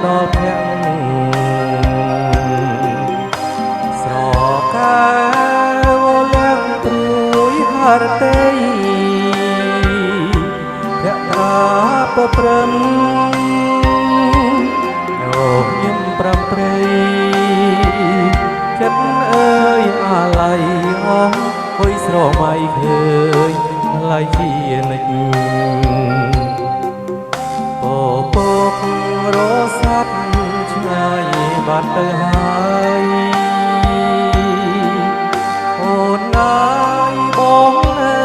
ដល់ភ័ក្រស្រកាវលាក់ព្រួយហរទេភក្តាពព្រឹមអូញឹមប្រាំព្រៃចិត្តអើយអាឡ័យអស់ហុយស្រមៃឃើញឡៃជានិច្ចពពករស័ព្ទឆ្ងាយបាត់ទៅហើយអូនណាយបងនៅ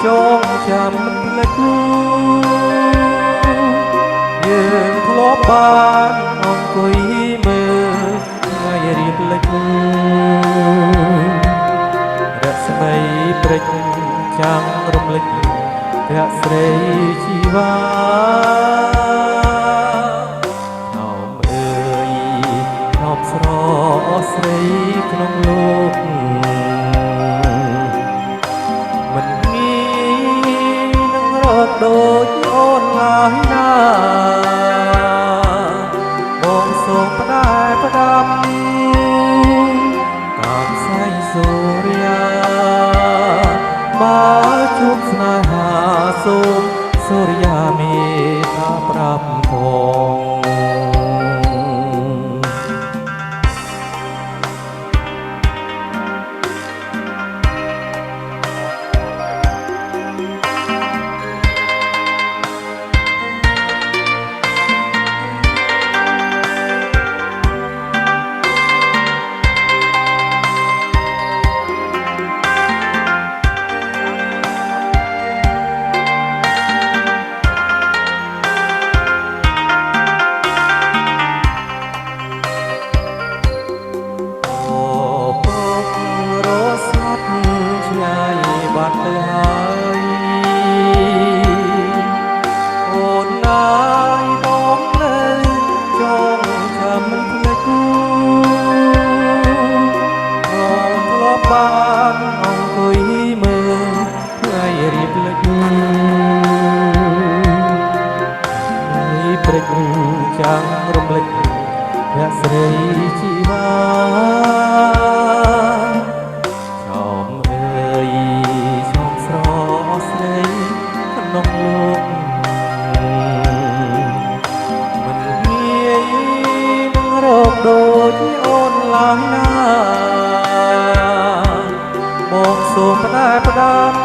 ចងចាំភ្លេចយើងធ្លាប់បានអង្គុយមើលថ្ងៃរៀបលិចរស្មីព្រិចចាំងរំលេចភក្ស្រីជីវ៉ាណោមអើយណោមស្រស្រីក្នុងលោកមិនងាយនឹងរកដូចអូនឡើយណាបងសូមផ្ដែផ្ដាំតាមសៃសូរិយាបើជួបស្នេហាសូមសូរិយាមេត្តាប្រាប់ផងបាត់ទៅហើយអូនណាយបងនៅចងចាំមិនភ្លេចអូនធ្លាប់បានអង្គុយមើលថ្ងៃរៀបលិចថ្ងៃព្រឹកចាំងរំលេចភក្ស្រីជីវ៉ាក្នុងលោកមិនងាយនឹងរកដូចអូនឡើយណាបងសូមផ្ដែផ្ដាំ